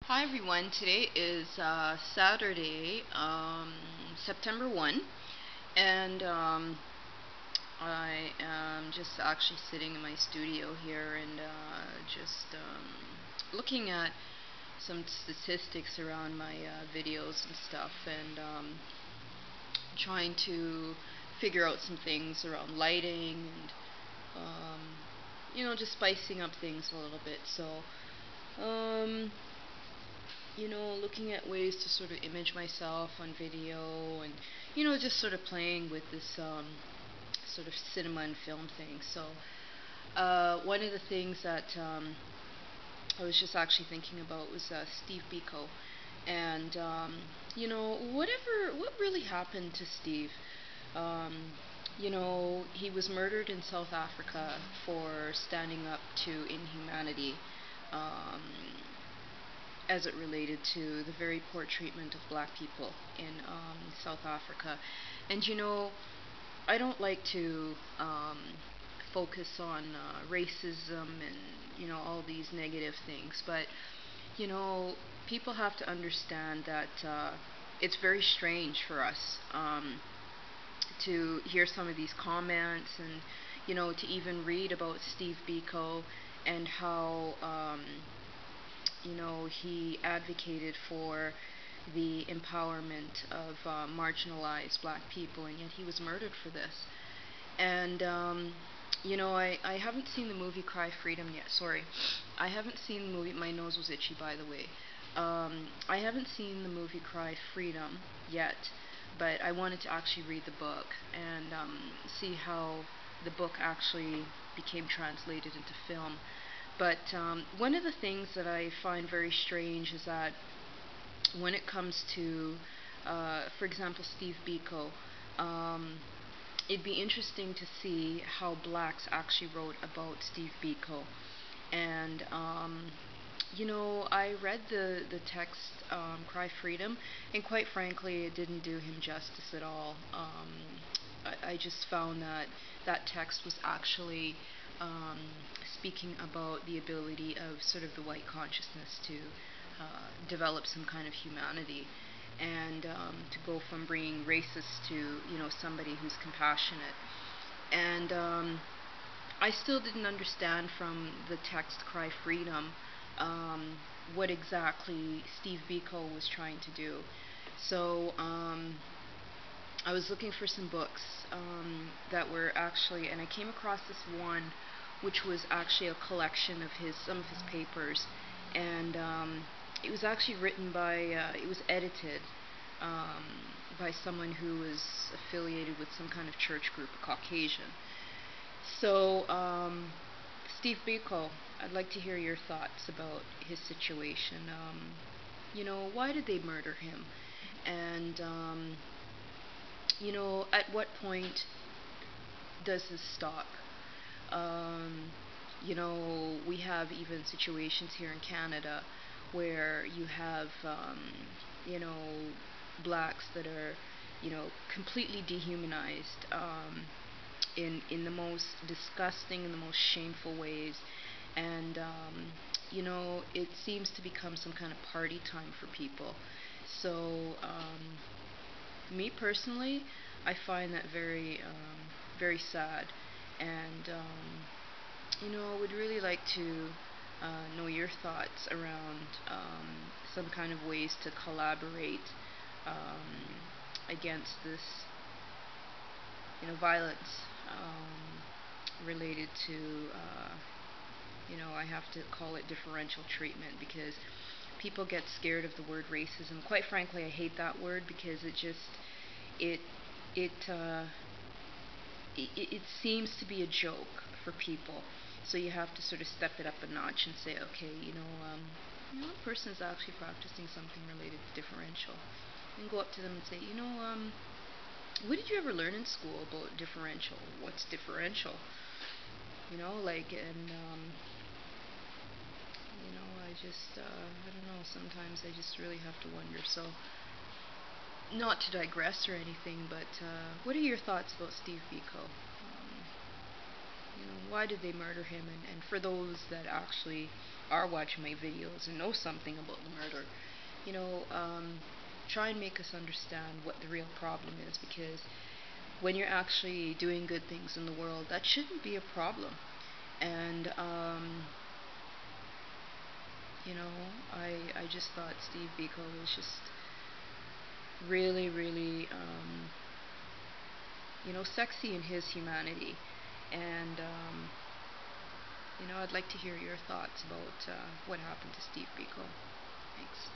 Hi everyone, today is Saturday, September 1, and I am just actually sitting in my studio here and just looking at some statistics around my videos and stuff, and trying to figure out some things around lighting and just spicing up things a little bit. So um, looking at ways to sort of image myself on video, and just sort of playing with this sort of cinema and film thing. So one of the things that I was just actually thinking about was Steve Biko, and what really happened to Steve. Um, he was murdered in South Africa for standing up to inhumanity. Um, as it related to the very poor treatment of black people in South Africa. And I don't like to focus on racism and all these negative things, but people have to understand that it's very strange for us to hear some of these comments, and to even read about Steve Biko and how he advocated for the empowerment of marginalized black people, and yet he was murdered for this. And, I haven't seen the movie Cry Freedom yet. Sorry. I haven't seen the movie. My nose was itchy, by the way. I haven't seen the movie Cry Freedom yet, but I wanted to actually read the book and see how the book actually became translated into film. But one of the things that I find very strange is that when it comes to, for example, Steve Biko, it'd be interesting to see how blacks actually wrote about Steve Biko. And, I read the text, Cry Freedom, and quite frankly, it didn't do him justice at all. I just found that that text was actually speaking about the ability of sort of the white consciousness to develop some kind of humanity, and to go from being racist to somebody who's compassionate. And I still didn't understand from the text Cry Freedom what exactly Steve Biko was trying to do. So I was looking for some books that were actually, and I came across this one, which was actually a collection of some of his papers, and it was actually written by, it was edited by someone who was affiliated with some kind of church group, a Caucasian. So, Steve Biko, I'd like to hear your thoughts about his situation. Why did they murder him? And, at what point does this stop? We have even situations here in Canada where you have, you know, blacks that are, completely dehumanized in the most disgusting and the most shameful ways. And, it seems to become some kind of party time for people. So, me personally, I find that very, very sad. And, I would really like to know your thoughts around some kind of ways to collaborate against this, violence related to, I have to call it differential treatment, because people get scared of the word racism. Quite frankly, I hate that word because it it uh, it seems to be a joke for people. So you have to sort of step it up a notch and say, okay, a person is actually practicing something related to differential, and go up to them and say, what did you ever learn in school about differential? What's differential? And I don't know. Sometimes I just really have to wonder. So, not to digress or anything, but what are your thoughts about Steve Biko? why did they murder him? And for those that actually are watching my videos and know something about the murder, you know, try and make us understand what the real problem is, because when you're actually doing good things in the world, that shouldn't be a problem. And I just thought Steve Biko was just really, really, sexy in his humanity. And I'd like to hear your thoughts about what happened to Steve Biko. Thanks.